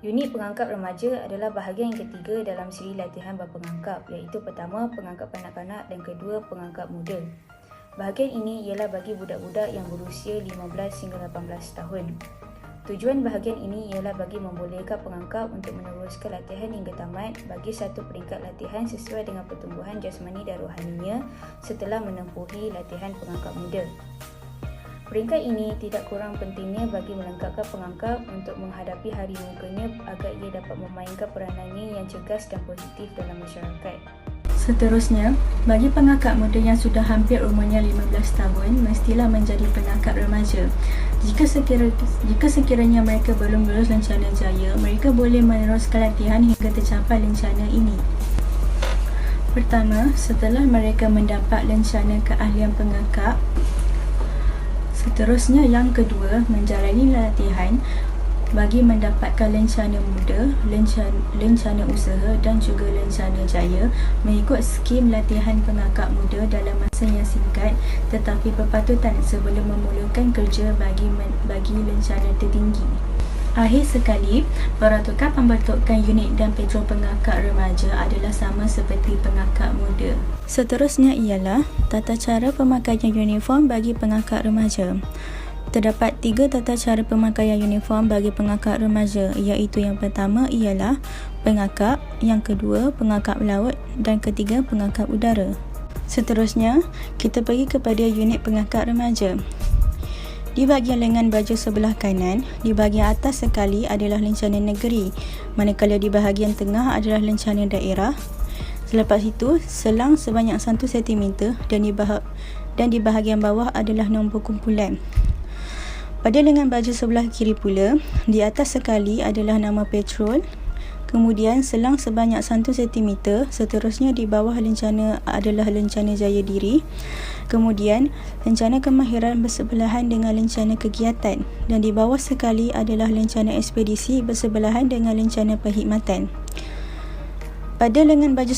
Unit pengangkap remaja adalah bahagian yang ketiga dalam siri latihan berpengangkap, iaitu pertama, pengangkap kanak-kanak dan kedua, pengangkap muda. Bahagian ini ialah bagi budak-budak yang berusia 15 hingga 18 tahun. Tujuan bahagian ini ialah bagi membolehkan pengangkap untuk meneruskan latihan hingga tamat bagi satu peringkat latihan sesuai dengan pertumbuhan jasmani dan rohaninya setelah menempuhi latihan pengangkap muda. Peringkat ini tidak kurang pentingnya bagi melengkapkan pengangkap untuk menghadapi hari mukanya agar ia dapat memainkan peranannya yang cergas dan positif dalam masyarakat. Seterusnya, bagi pengangkap muda yang sudah hampir umurnya 15 tahun, mestilah menjadi pengangkap remaja. Jika sekiranya mereka belum lulus lencana jaya, mereka boleh meneruskan latihan hingga tercapai lencana ini. Pertama, setelah mereka mendapat lencana keahlian pengangkap, seterusnya yang kedua, menjalani latihan bagi mendapatkan lencana muda, lencana usaha dan juga lencana jaya mengikut skim latihan pengangkap muda dalam masa yang singkat tetapi berpatutan sebelum memulakan kerja bagi lencana tertinggi. Akhir sekali, peruntukan pembentukan unit dan petrol pengangkap remaja adalah sama seperti pengangkap muda. Seterusnya ialah tata cara pemakaian uniform bagi pengangkap remaja. Terdapat 3 tata cara pemakaian uniform bagi pengangkap remaja, iaitu yang pertama ialah pengangkap, yang kedua pengangkap laut dan ketiga pengangkap udara. Seterusnya, kita pergi kepada unit pengangkap remaja. Di bahagian lengan baju sebelah kanan, di bahagian atas sekali adalah lencana negeri, manakala di bahagian tengah adalah lencana daerah. Selepas itu, selang sebanyak 1 cm dan di bahagian bawah adalah nombor kumpulan. Pada lengan baju sebelah kiri pula, di atas sekali adalah nama petrol, kemudian selang sebanyak 1 cm, seterusnya di bawah lencana adalah lencana jaya diri, kemudian lencana kemahiran bersebelahan dengan lencana kegiatan, dan di bawah sekali adalah lencana ekspedisi bersebelahan dengan lencana perkhidmatan. Pada lengan baju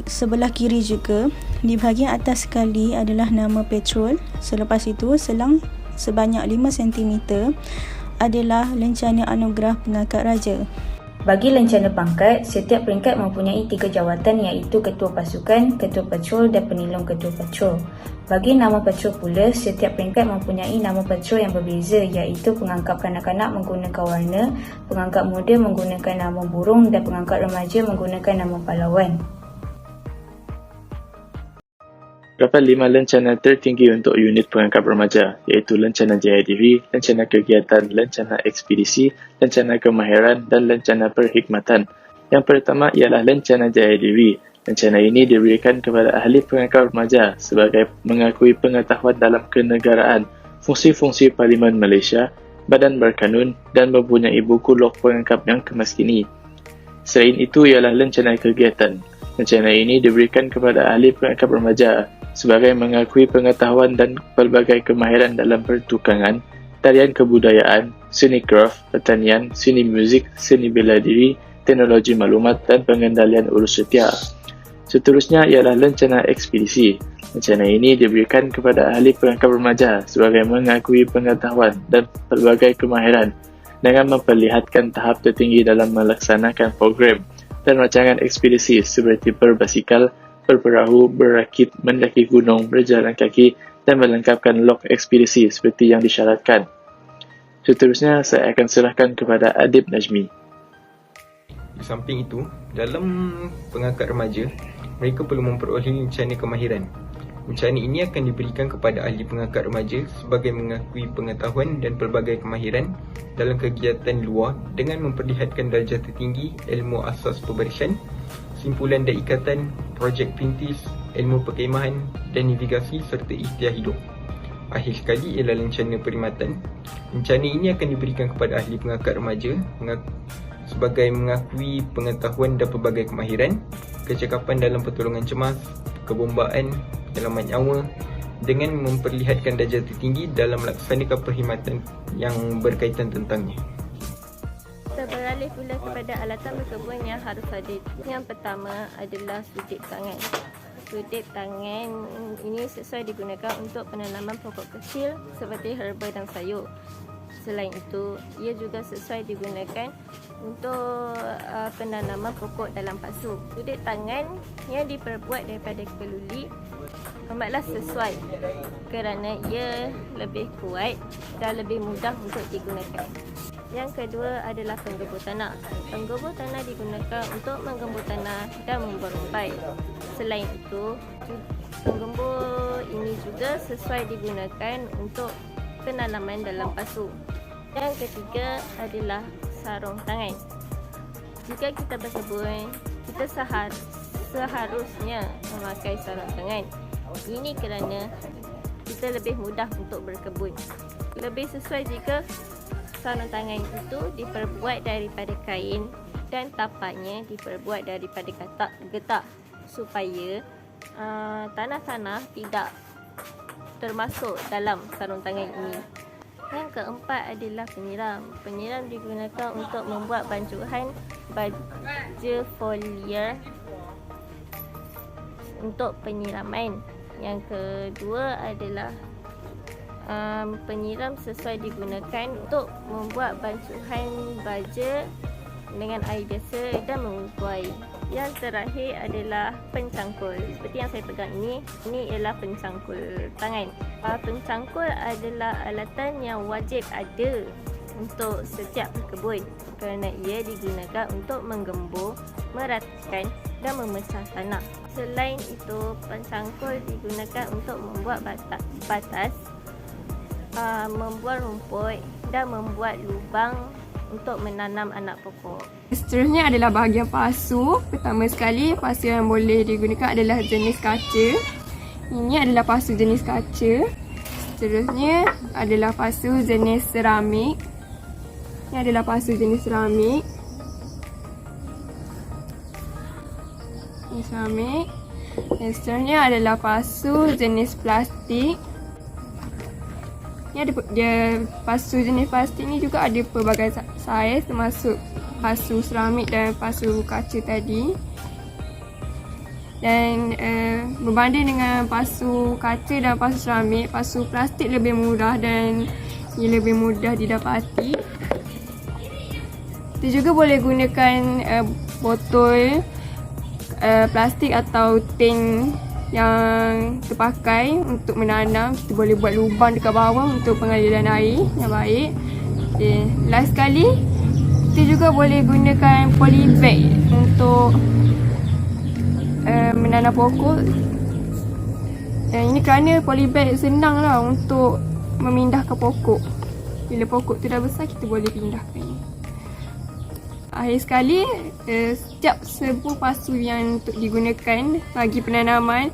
sebelah kiri juga, di bahagian atas sekali adalah nama petrol, selepas itu selang sebanyak 5 cm adalah lencana anugerah pengangkat raja. Bagi lencana pangkat, setiap peringkat mempunyai 3 jawatan iaitu ketua pasukan, ketua patrol dan penilung ketua patrol. Bagi nama patrol pula, setiap peringkat mempunyai nama patrol yang berbeza iaitu pengangkap kanak-kanak menggunakan warna, pengangkap muda menggunakan nama burung dan pengangkap remaja menggunakan nama pahlawan. Terdapat 5 lencana tertinggi untuk unit pengangkap remaja, iaitu lencana jaya diri, lencana kegiatan, lencana ekspedisi, lencana kemahiran dan lencana perkhidmatan. Yang pertama ialah lencana jaya diri. Lencana ini diberikan kepada ahli pengangkap remaja sebagai mengakui pengetahuan dalam kenegaraan, fungsi-fungsi Parlimen Malaysia, badan berkanun dan mempunyai buku log pengangkap yang kemaskini. Selain itu ialah lencana kegiatan. Lencana ini diberikan kepada ahli pengangkap remaja sebagai mengakui pengetahuan dan pelbagai kemahiran dalam pertukangan, tarian kebudayaan, seni craft, pertanian, seni muzik, seni bela diri, teknologi maklumat dan pengendalian urus setia. Seterusnya ialah lencana ekspedisi. Lencana ini diberikan kepada ahli pengangkap remaja sebagai mengakui pengetahuan dan pelbagai kemahiran dengan memperlihatkan tahap tertinggi dalam melaksanakan program dan rancangan ekspedisi seperti berbasikal, berperahu, berakit, mendaki gunung, berjalan kaki dan melengkapkan log ekspedisi seperti yang disyaratkan. Seterusnya, saya akan serahkan kepada Adib Najmi. Di samping itu, dalam pengangkat remaja, mereka perlu memperoleh lencana kemahiran. Lencana ini akan diberikan kepada ahli pengangkat remaja sebagai mengakui pengetahuan dan pelbagai kemahiran dalam kegiatan luar dengan memperlihatkan darjah tertinggi ilmu asas pemberian, simpulan dan ikatan, projek perintis, ilmu perkhemahan dan navigasi serta ikhtiar hidup. Akhir sekali ialah lencana perkhidmatan. Lencana ini akan diberikan kepada ahli pengangkat remaja sebagai mengakui pengetahuan dan pelbagai kemahiran, kecakapan dalam pertolongan cemas, kebombaan, penyelamat nyawa dengan memperlihatkan darjah tertinggi dalam melaksanakan perkhidmatan yang berkaitan tentangnya. Kita beralih pula kepada alatan berkebun yang harus hadir. Yang pertama adalah sudip tangan. Sudip tangan ini sesuai digunakan untuk penanaman pokok kecil seperti herba dan sayur. Selain itu, ia juga sesuai digunakan untuk penanaman pokok dalam pasu. Sudet tangan yang diperbuat daripada keluli amatlah sesuai kerana ia lebih kuat dan lebih mudah untuk digunakan. Yang kedua adalah penggembur tanah. Penggembur tanah digunakan untuk menggembur tanah dan membuat rumpai. Selain itu, penggembur ini juga sesuai digunakan untuk penanaman dalam pasu. Yang ketiga adalah sarung tangan. Jika kita berkebun, kita seharusnya memakai sarung tangan. Ini kerana kita lebih mudah untuk berkebun. Lebih sesuai jika sarung tangan itu diperbuat daripada kain dan tapaknya diperbuat daripada getah supaya tanah-tanah tidak termasuk dalam sarung tangan ini. Yang keempat adalah penyiram. Penyiram digunakan untuk membuat bancuhan baja foliar untuk penyiraman. Yang kedua adalah penyiram sesuai digunakan untuk membuat bancuhan baja dengan air biasa dan mengukuai. Yang terakhir adalah pencangkul. Seperti yang saya pegang ini ialah pencangkul tangan. Pencangkul adalah alatan yang wajib ada untuk setiap pekebun kerana ia digunakan untuk menggembur, meratakan dan memecah tanah. Selain itu, pencangkul digunakan untuk membuat batas, membuat rumput dan membuat lubang untuk menanam anak pokok. Seterusnya adalah bahagian pasu. Pertama sekali, pasu yang boleh digunakan adalah jenis kaca. Ini adalah pasu jenis kaca. Seterusnya adalah pasu jenis seramik. Ini adalah pasu jenis seramik. Ini seramik. Dan seterusnya adalah pasu jenis plastik. Dia pasu jenis plastik ni juga ada pelbagai saiz, termasuk pasu seramik dan pasu kaca tadi. Dan berbanding dengan pasu kaca dan pasu seramik, pasu plastik lebih murah dan ia lebih mudah didapati. Kita juga boleh gunakan botol plastik atau tin yang terpakai untuk menanam. Kita boleh buat lubang dekat bawah untuk pengaliran air yang baik. Okay. Last sekali, kita juga boleh gunakan polybag untuk menanam pokok. Ini kerana polybag senang lah untuk memindahkan pokok. Bila pokok tu dah besar, kita boleh pindahkan. Akhir sekali, setiap sebuah pasu yang untuk digunakan bagi penanaman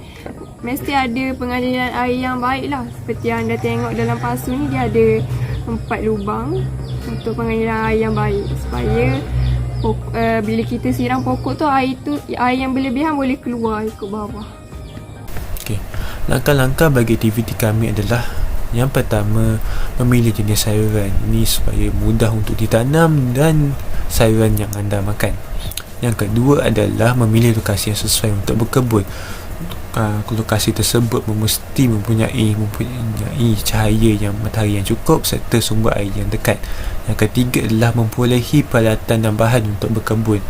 mesti ada pengaliran air yang baik lah. Seperti yang anda tengok dalam pasu ni, dia ada 4 lubang untuk pengaliran air yang baik, supaya bila kita siram pokok tu, air yang berlebihan boleh keluar ke bawah. Okay. Langkah-langkah bagi aktiviti kami adalah: yang pertama, memilih jenis sayuran ini supaya mudah untuk ditanam dan sayuran yang anda makan. Yang kedua adalah memilih lokasi yang sesuai untuk berkebun. Lokasi tersebut mesti mempunyai cahaya yang matahari yang cukup serta sumber air yang dekat. Yang ketiga adalah memperolehi peralatan dan bahan untuk berkebun.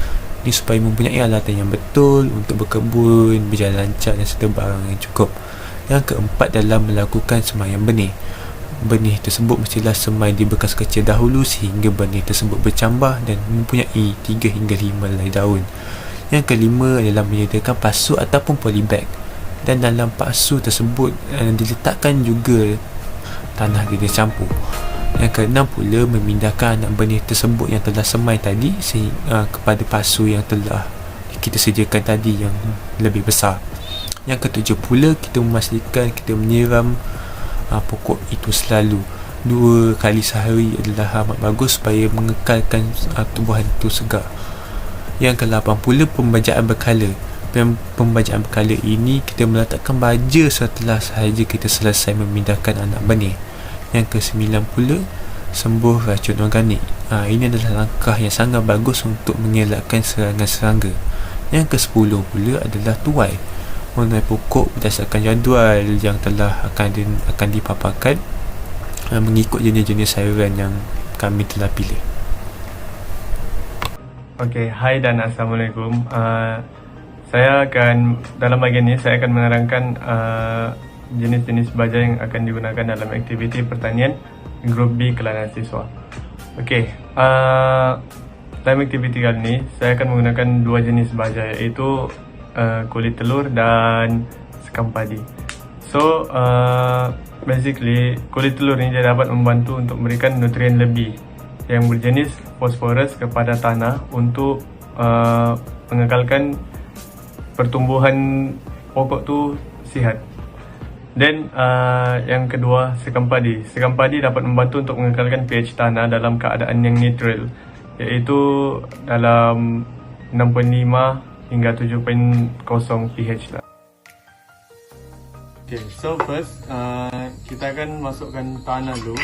Ini supaya mempunyai alatan yang betul untuk berkebun, berjalan lancar dan serta barang yang cukup. Yang keempat adalah melakukan semaian benih. Benih tersebut mestilah semai di bekas kecil dahulu sehingga benih tersebut bercambah dan mempunyai 3 hingga 5 helai daun. Yang kelima adalah menyediakan pasu ataupun polybag, dan dalam pasu tersebut diletakkan juga tanah jenis campur. Yang keenam pula, memindahkan anak benih tersebut yang telah semai tadi kepada pasu yang telah kita sediakan tadi yang lebih besar. Yang ketujuh pula, kita memastikan kita menyiram pokok itu selalu 2 kali sehari adalah amat bagus supaya mengekalkan tumbuhan itu segar. Yang ke-8 pula, pembajaan berkala. Pembajaan berkala ini kita meletakkan baja setelah sahaja kita selesai memindahkan anak benih. Yang ke-9 pula, sembuh racun organik. Ini adalah langkah yang sangat bagus untuk mengelakkan serangan serangga. Yang ke-10 pula adalah tuai. Mengenai pokok berdasarkan jadual yang telah akan dipaparkan mengikut jenis-jenis sayuran yang kami telah pilih. Okay, hai dan Assalamualaikum. Saya akan, dalam bahagian ini, saya akan menerangkan jenis-jenis baja yang akan digunakan dalam aktiviti pertanian Grup B Kelana Siswa. Okay, dalam aktiviti kali ini, saya akan menggunakan dua jenis baja, iaitu kulit telur dan sekam padi. So, basically, kulit telur ini dia dapat membantu untuk memberikan nutrien lebih yang berjenis fosforus kepada tanah untuk mengekalkan pertumbuhan pokok tu sihat. Dan yang kedua, sekam padi. Sekam padi dapat membantu untuk mengekalkan pH tanah dalam keadaan yang netral, iaitu dalam 6.5 hingga 7.0 pH lah. Okay, so first kita akan masukkan tanah dulu.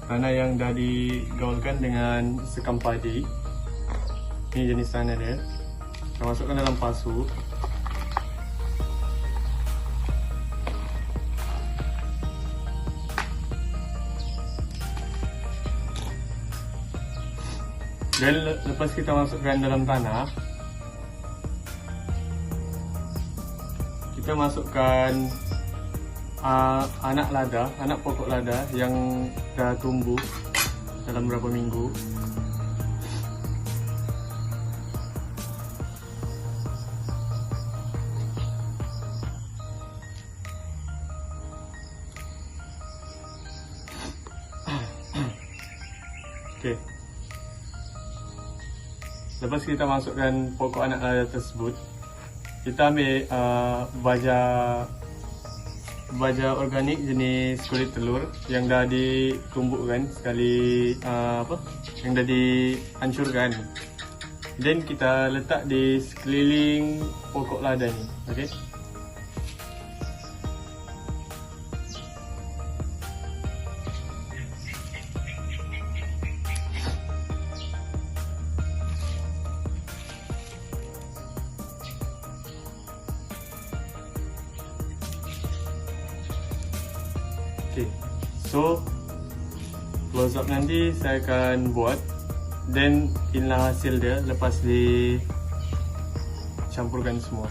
Tanah yang dah digaulkan dengan sekam padi. Ini jenis tanah dia. Kita masukkan dalam pasu. Dan lepas kita masukkan dalam tanah, kita masukkan anak pokok lada yang dah tumbuh dalam beberapa minggu. Okay. Lepas kita masukkan pokok anak lada tersebut, kita ambil baja organik jenis kulit telur yang dah ditumbukkan sekali, yang dah dihancurkan, dan kita letak di sekeliling pokok lada ni. Okay. Okay, so close up nanti saya akan buat, dan inilah hasil dia lepas dicampurkan semua.